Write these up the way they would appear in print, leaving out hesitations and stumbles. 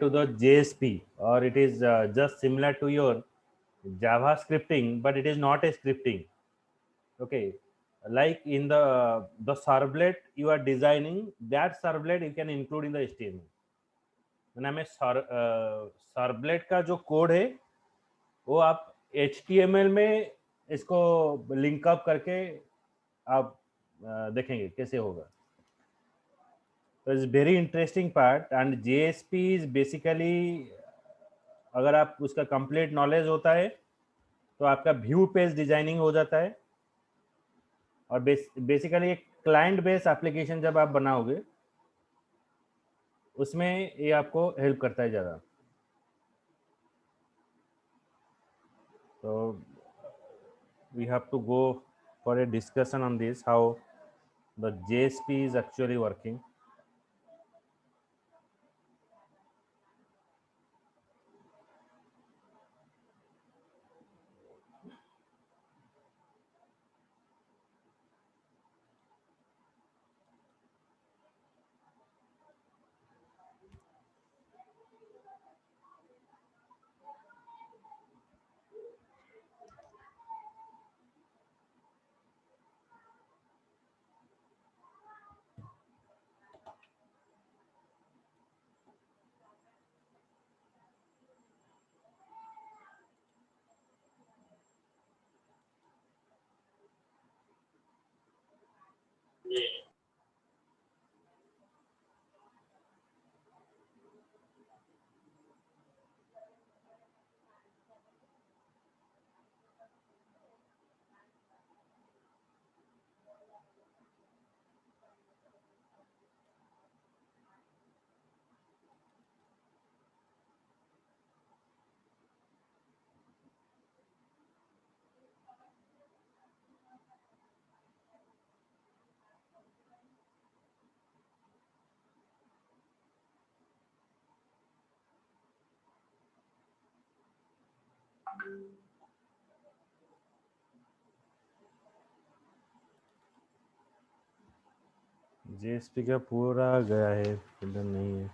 to the JSP, or it is just similar to your Java scripting, but it is not a scripting. Okay, like in the servlet you are designing, that servlet you can include in the HTML. मैंने हमें servlet का जो code है वो आप HTML में इसको link up करके आप देखेंगे कैसे होगा. तो it's very interesting part. And JSP is basically, अगर आप उसका कंप्लीट नॉलेज होता है तो आपका व्यू पेज डिजाइनिंग हो जाता है. और बेसिकली एक क्लाइंट बेस्ड एप्लीकेशन जब आप बनाओगे उसमें ये आपको हेल्प करता है ज़्यादा. तो we have to go for a discussion on this, how the JSP is actually working. JSP का पूरा गया है, फिल्टर नहीं है.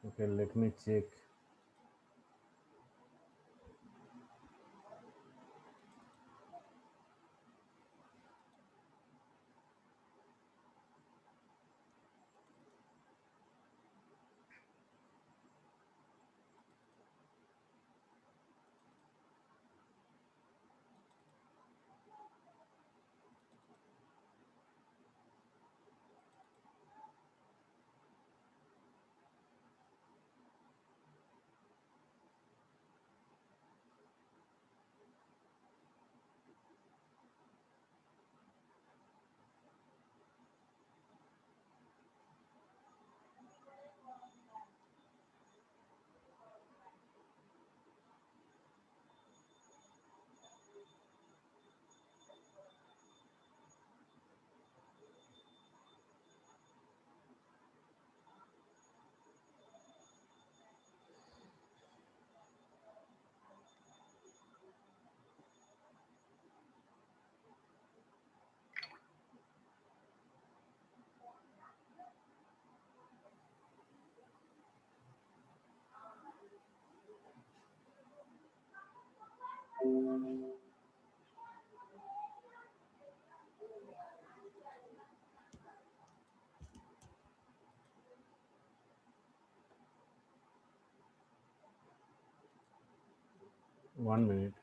Okay, let me check. One minute.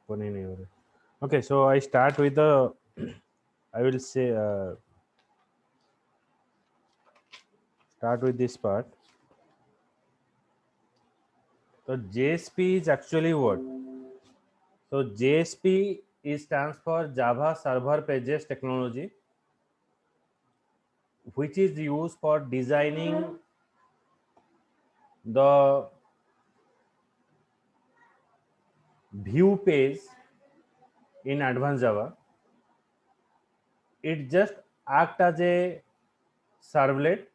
open in your. Okay, so I start with the. I will say start with this part. So JSP is actually what? So JSP is stands for Java Server Pages Technology, which is used for designing the view page in advanced Java. It just act as a servlet,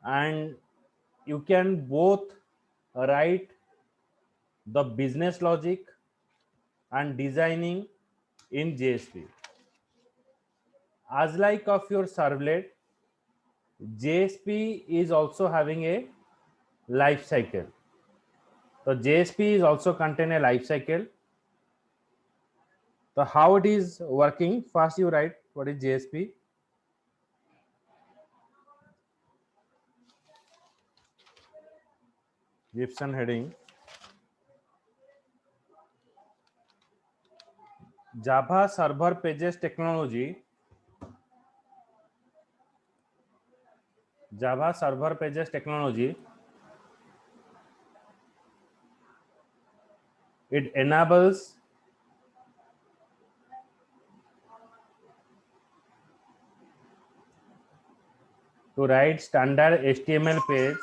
and you can both write the business logic and designing in JSP. As like of your servlet, JSP is also having a life cycle. So JSP is also contain a life cycle. So how it is working? First you write what is JSP. Gibson heading. Java Server Pages Technology. Java Server Pages Technology. It enables to write standard HTML page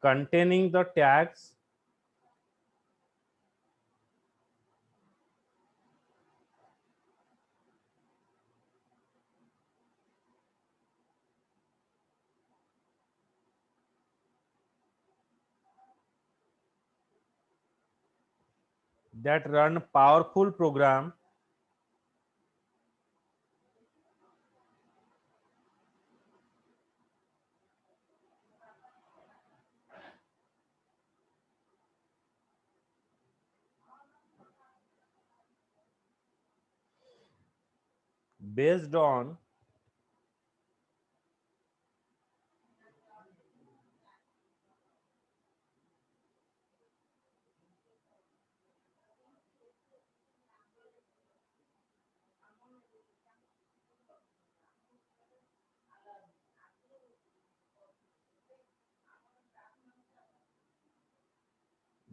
containing the tags that run powerful program based on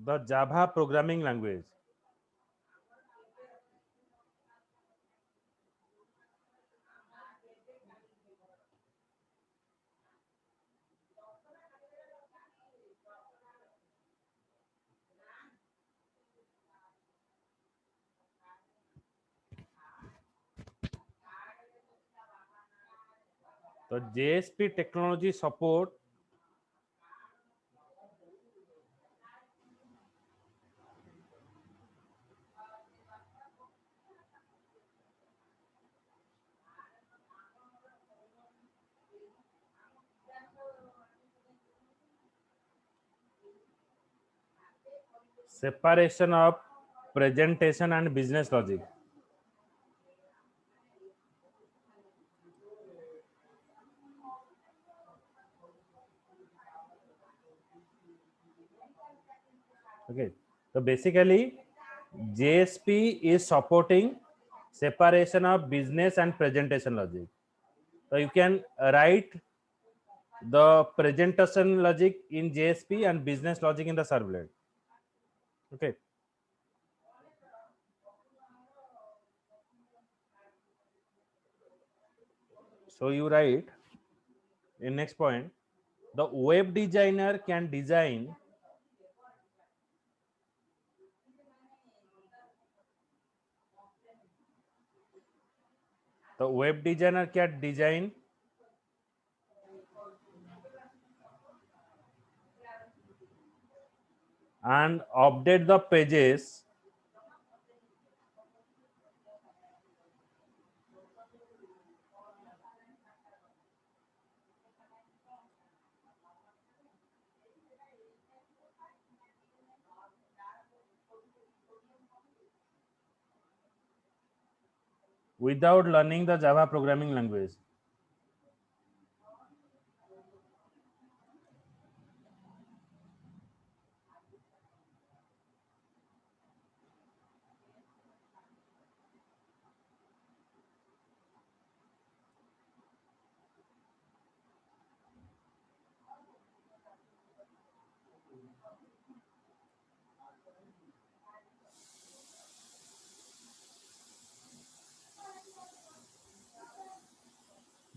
the Java programming language. The JSP technology support separation of presentation and business logic. Okay, so basically JSP is supporting separation of business and presentation logic. So you can write the presentation logic in JSP and business logic in the servlet. Okay. So you write in next point, the web designer can design the web designer can design and update the pages without learning the Java programming language.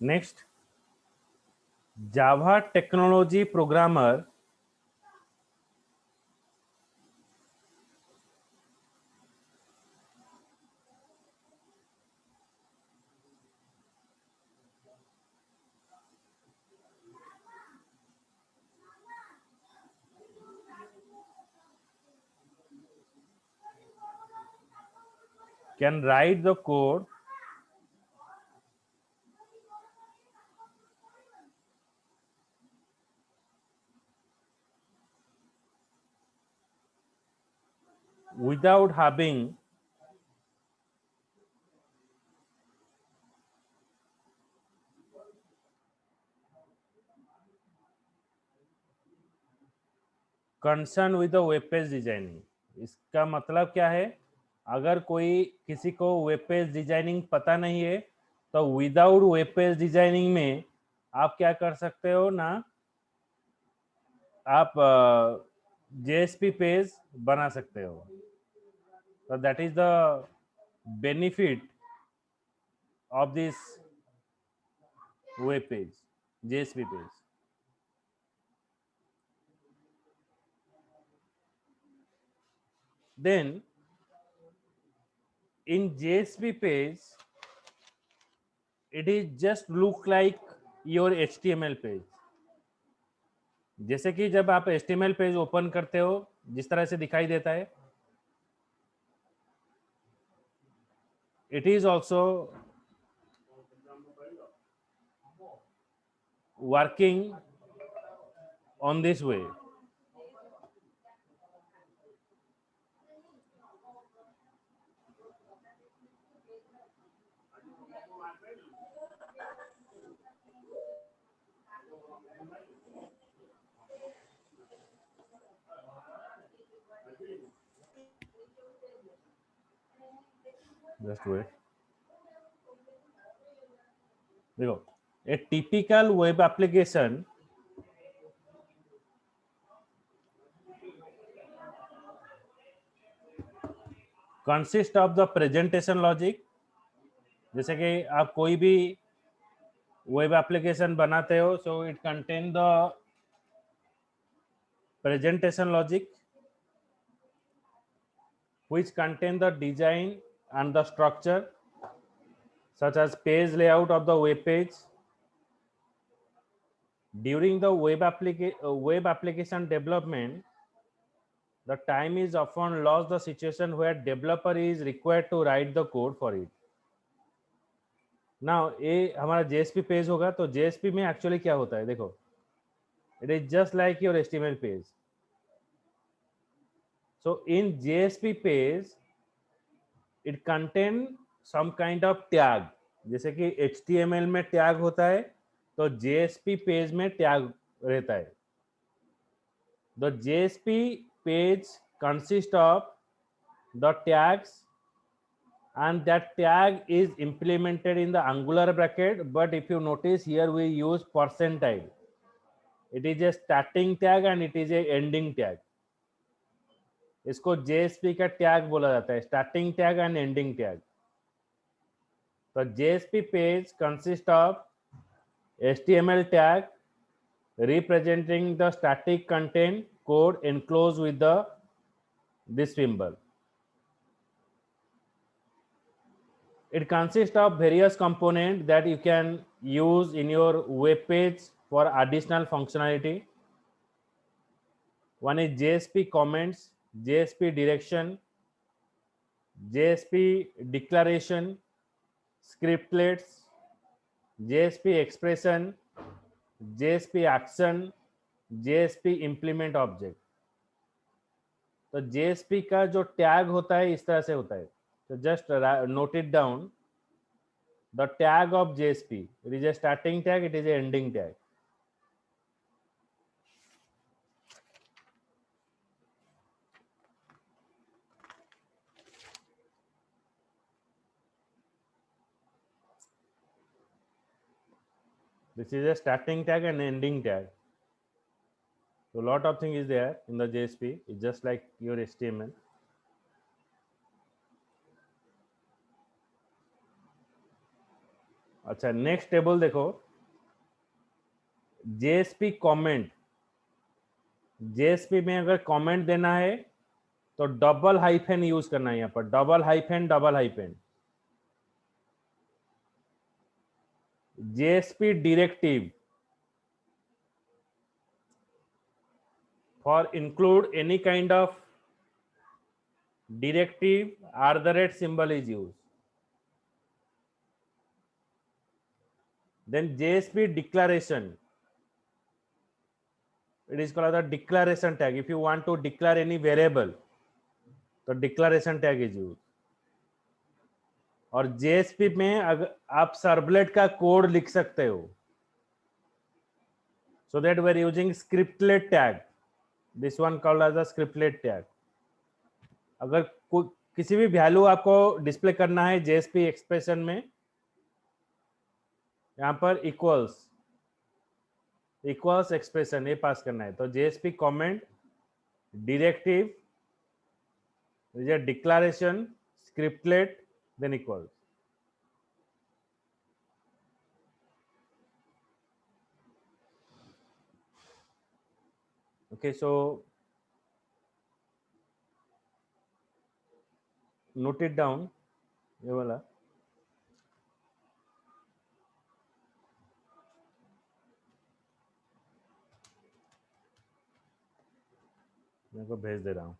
Next, Java technology programmer can write the code without having concern with the web page designing. इसका मतलब क्या है? अगर कोई किसी को web page designing पता नहीं है तो विदाउट वेब पेज डिजाइनिंग में आप क्या कर सकते हो ना, आप जेएसपी पेज बना सकते हो. तो that is the benefit of this web page, JSP page. Then in JSP page, it is just look like your HTML page. जैसे कि जब आप HTML पेज ओपन करते हो जिस तरह से दिखाई देता है, it is also working on this way. Just wait. देखो, a typical web application consists of the presentation logic. जैसे कि आप कोई भी वेब एप्लीकेशन बनाते हो, so it contain the presentation logic which contain the design and the structure such as page layout of the web page. During the web application development, the time is often lost the situation where developer is required to write the code for it. Now ये हमारा JSP page होगा, तो JSP में actually क्या होता है, देखो, it is just like your HTML page. So in JSP page, it contain some kind of tag. जैसे कि HTML में टैग होता है, तो JSP पेज में टैग रहता है. The JSP page consists of the tags, and that tag is implemented in the angular bracket. But if you notice here, we use percentile. It is a starting tag and it is a ending tag. इसको JSP का tag बोला जाता है, starting tag and ending tag. तो JSP page consist of HTML tag representing the static content code enclosed with this symbol. It consists of various components that you can use in your web page for additional functionality. one is JSP comments, JSP direction, JSP declaration, scriptlets, JSP expression, JSP action, JSP implement object. तो JSP का जो tag होता है इस तरह से होता है. तो just note it down. The tag of JSP, it is a starting tag, it is a ending tag. This is a starting tag and ending tag. So a lot of things is there in the JSP. It's just like your HTML. अच्छा, next table देखो, JSP comment. JSP में अगर comment देना है तो double hyphen use करना है. यहाँ पर double hyphen double hyphen. JSP directive for include any kind of directive @ symbol is used. Then JSP declaration, it is called the declaration tag. If you want to declare any variable, तो declaration tag is used. और JSP में अगर आप servlet का code लिख सकते हो, so that we are using scriptlet tag. This one called as a scriptlet tag. अगर किसी भी वैल्यू आपको डिस्प्ले करना है JSP एक्सप्रेशन में, यहाँ पर इक्वल्स एक्सप्रेशन ये पास करना है. तो JSP comment, directive, declaration, scriptlet, than equals. Okay, so note it down, ये वाला. मेरे को भेज दे रहा हूँ.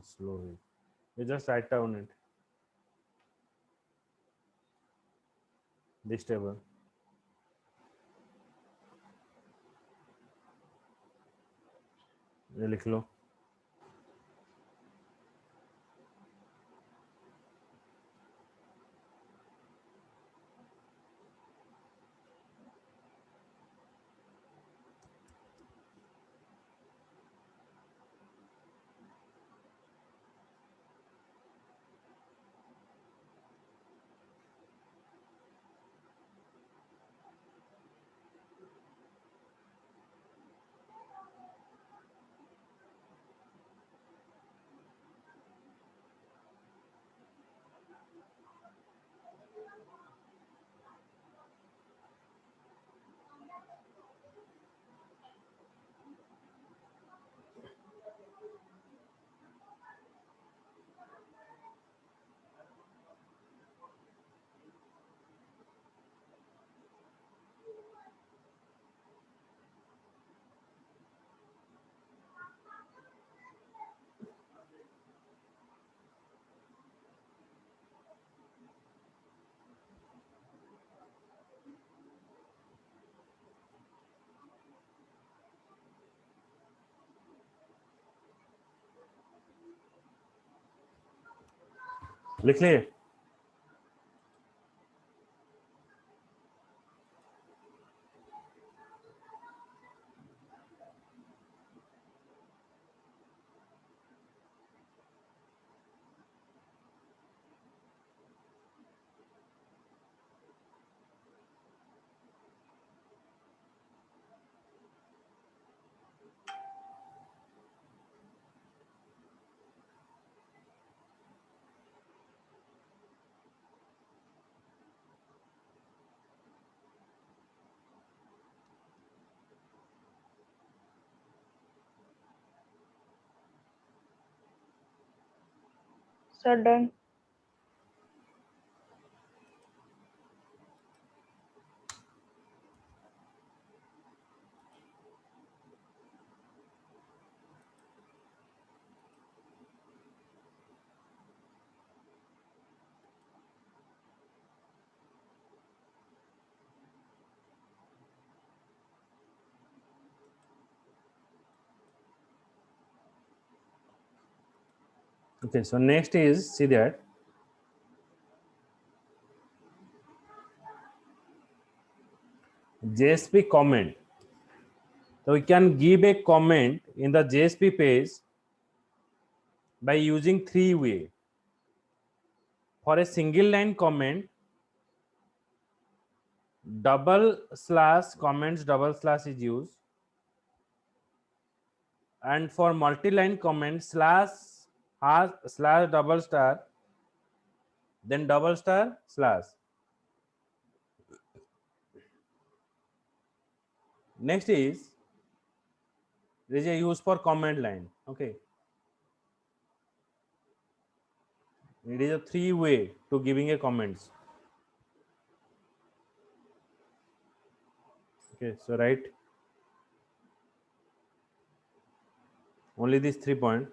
Slowly, you just write down it, this table. ये लिख लो. लिख लिए? Sir, done. Okay, so next is, see that JSP comment. So we can give a comment in the JSP page by using three way. For a single line comment, double slash comments double slash is used, and for multi-line comment slash hash slash double star, then double star slash. Next is there is a use for comment line. Okay, it is a three way to giving a comments. Okay, so write only these 3 points.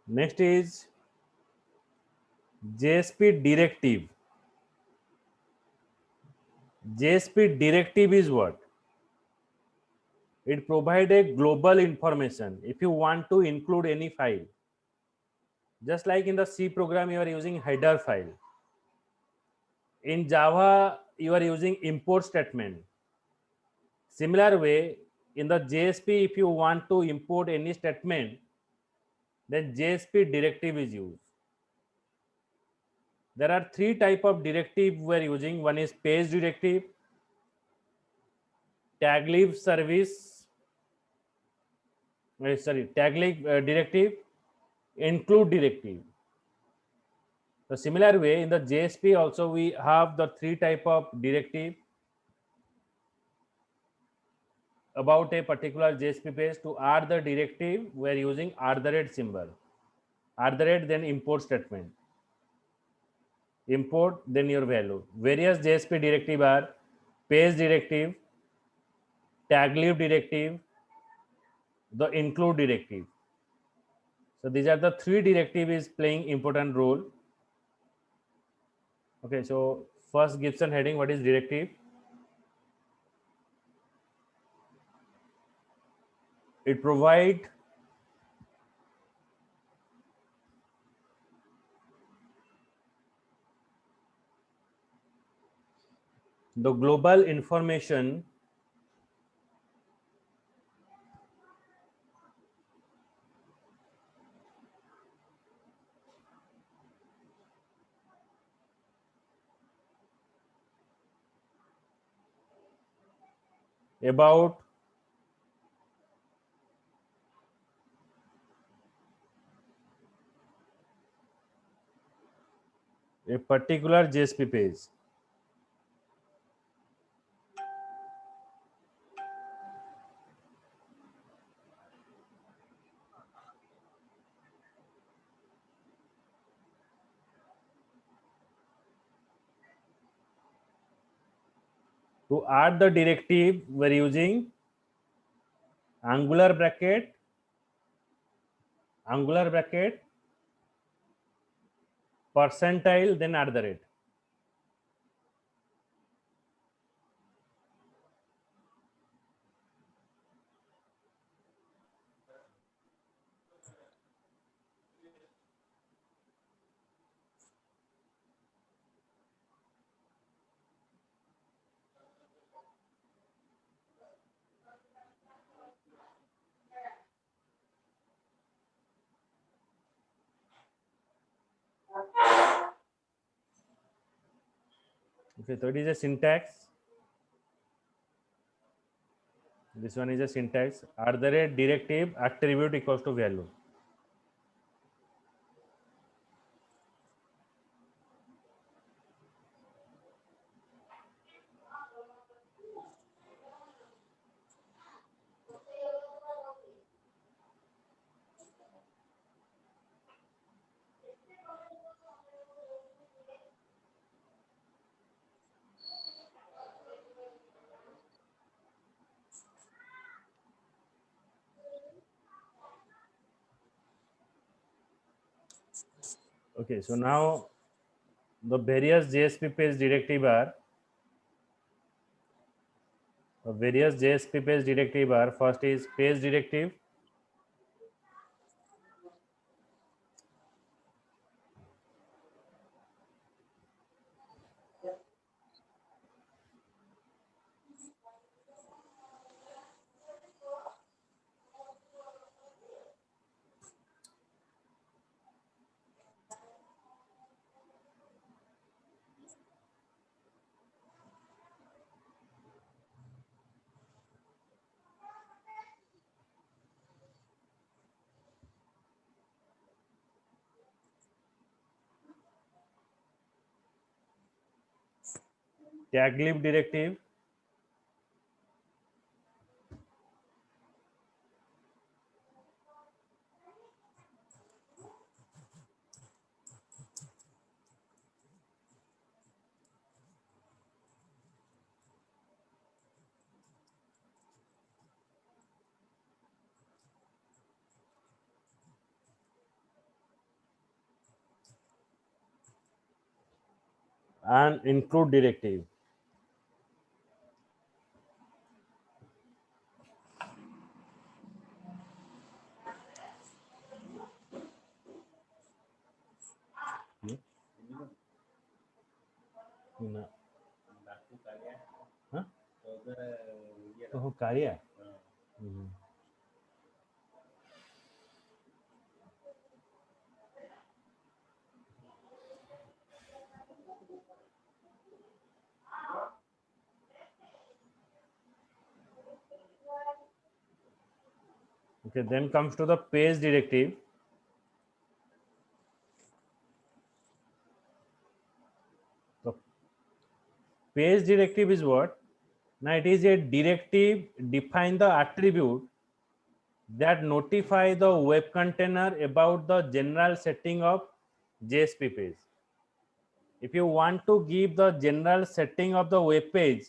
Next is JSP directive. JSP directive is what? It provides a global information if you want to include any file. Just like in the C program, you are using header file. In Java, you are using import statement. Similar way, in the JSP, if you want to import any statement, then JSP directive is used. There are three type of directive we are using. One is page directive, tag leave service, tag leave directive, include directive. The similar way in the JSP also we have the three type of directive about a particular JSP page. To add the directive, we are using @ symbol. @ then import statement. Import then your value. Various JSP directive are page directive, tag leave directive, the include directive. So these are the three directive is playing important role. Okay, so first Gibson heading, what is directive? It provide the global information about a particular JSP page. To add the directive, we're using angular bracket, percentile, then at the rate. Okay, so it is a syntax. This one is a syntax. At the rate directive attribute equals to value. Okay, so now the various JSP page directive are first is page directive. Taglib directive, and include directive. ना हाँ तो कार्य okay, then comes to the page directive. So page directive is what? Now it is a directive define the attribute that notify the web container about the general setting of JSP page. If you want to give the general setting of the web page,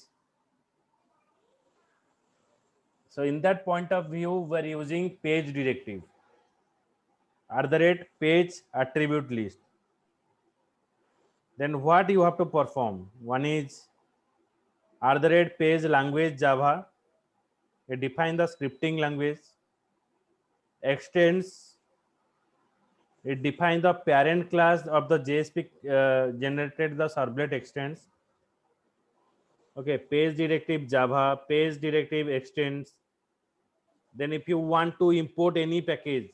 so in that point of view, we're using page directive at the rate page attribute list. Then what you have to perform? One is at the rate page language Java. You define the scripting language. Extends. It defines the parent class of the JSP generated the servlet extends. Okay, page directive Java, page directive extends. Then if you want to import any package,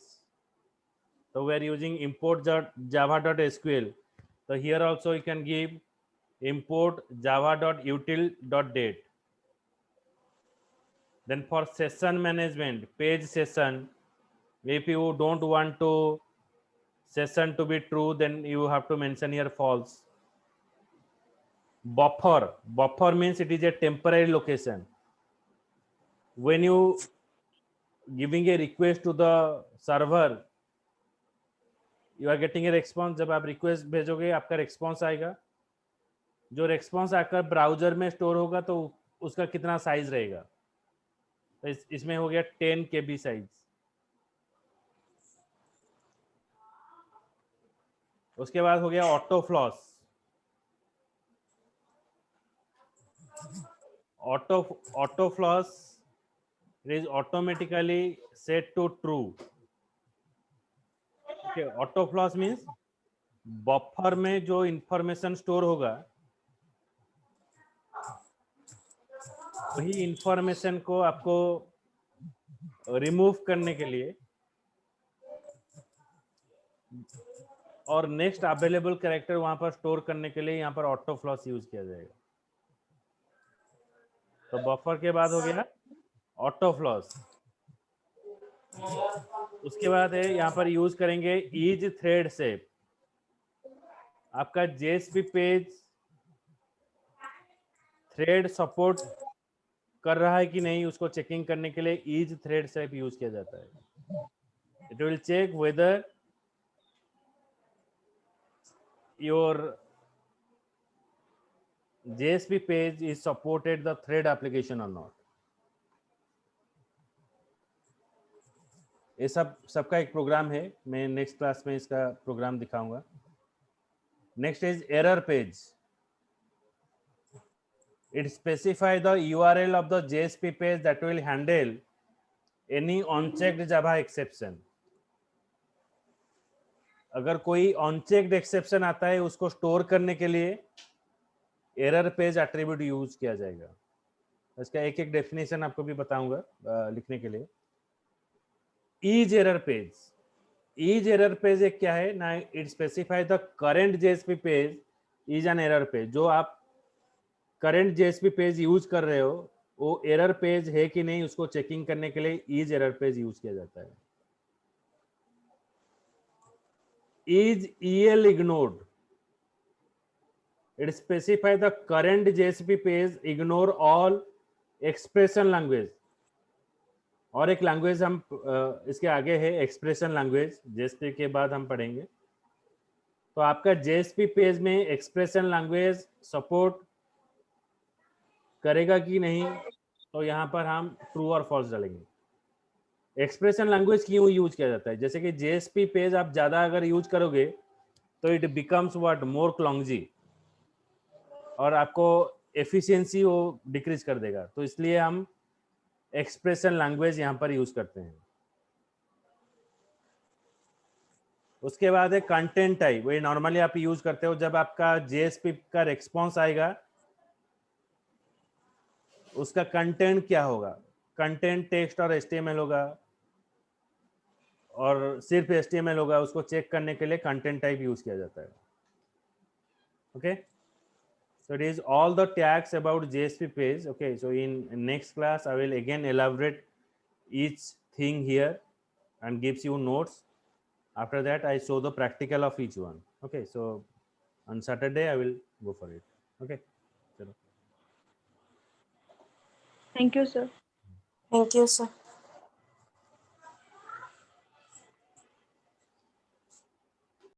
so we are using import java.sql. So here also you can give import java.util.date. Then for session management, page session, if you don't want to session to be true, then you have to mention here false. Buffer means it is a temporary location. When you giving a request to the server, you are getting a response. जब आप request भेजोगे आपका response आएगा. जो response आकर browser में store होगा तो उसका कितना साइज रहेगा। तो इसमें हो गया 10 KB साइज। उसके बाद हो गया auto flush. Auto flush is automatically set to true. Okay, auto flush means buffer में जो इंफॉर्मेशन स्टोर होगा वही इंफॉर्मेशन को आपको रिमूव करने के लिए और नेक्स्ट अवेलेबल कैरेक्टर वहां पर स्टोर करने के लिए यहाँ पर ऑटो फ्लॉस यूज किया जाएगा। तो बफर के बाद हो गया ऑटो फ्लॉस। उसके बाद है यहाँ पर यूज करेंगे ईज थ्रेड शेप। आपका जेएसपी पेज थ्रेड सपोर्ट कर रहा है कि नहीं उसको चेकिंग करने के लिए ईज थ्रेड शेप यूज किया जाता है। It will check whether your JSP page is supported the thread application or not. ये सबका एक प्रोग्राम है, मैं नेक्स्ट क्लास में इसका प्रोग्राम दिखाऊंगा। Next is error page. It specify the URL of the JSP page that will handle any unchecked Java exception. अगर कोई अनचेक्ड एक्सेप्शन आता है उसको स्टोर करने के लिए एरर पेज एट्रीब्यूट यूज किया जाएगा। इसका एक एक डेफिनेशन आपको भी बताऊंगा लिखने के लिए। Is error page, is error page एक क्या है ना, it specify the current JSP page is an error page. जो आप करेंट जेएसपी पेज यूज कर रहे हो वो एरर पेज है कि नहीं उसको चेकिंग करने के लिए ईज एरर पेज यूज किया जाता है। Is EL ignored, it specify the current JSP page ignore all expression language। और एक लैंग्वेज हम इसके आगे है एक्सप्रेशन लैंग्वेज, जेएसपी के बाद हम पढ़ेंगे। तो आपका जेएसपी पेज में एक्सप्रेशन लैंग्वेज सपोर्ट करेगा कि नहीं, तो यहाँ पर हम ट्रू और फॉल्स डालेंगे। एक्सप्रेशन लैंग्वेज क्यों यूज किया जाता है, जैसे कि जेएसपी पेज आप ज्यादा अगर यूज करोगे तो इट बिकम्स व्हाट मोर क्लॉन्जी और आपको एफिशिएंसी वो डिक्रीज कर देगा। तो इसलिए हम एक्सप्रेशन लैंग्वेज यहाँ पर यूज करते हैं। उसके बाद है कंटेंट टाइप, वही नॉर्मली आप यूज करते हो जब आपका जेएसपी का रिस्पॉन्स आएगा उसका कंटेंट क्या होगा। कंटेंट टेक्स्ट और HTML होगा और सिर्फ HTML होगा, उसको चेक करने के लिए कंटेंट टाइप यूज किया जाता है। Okay, so it is all the tags about JSP page. Okay, so in next class I will again elaborate each thing here and gives you notes. After that I show the practical of each one. Okay, so on Saturday I will go for it. Okay, chalo. Thank you, sir. Thank you, sir.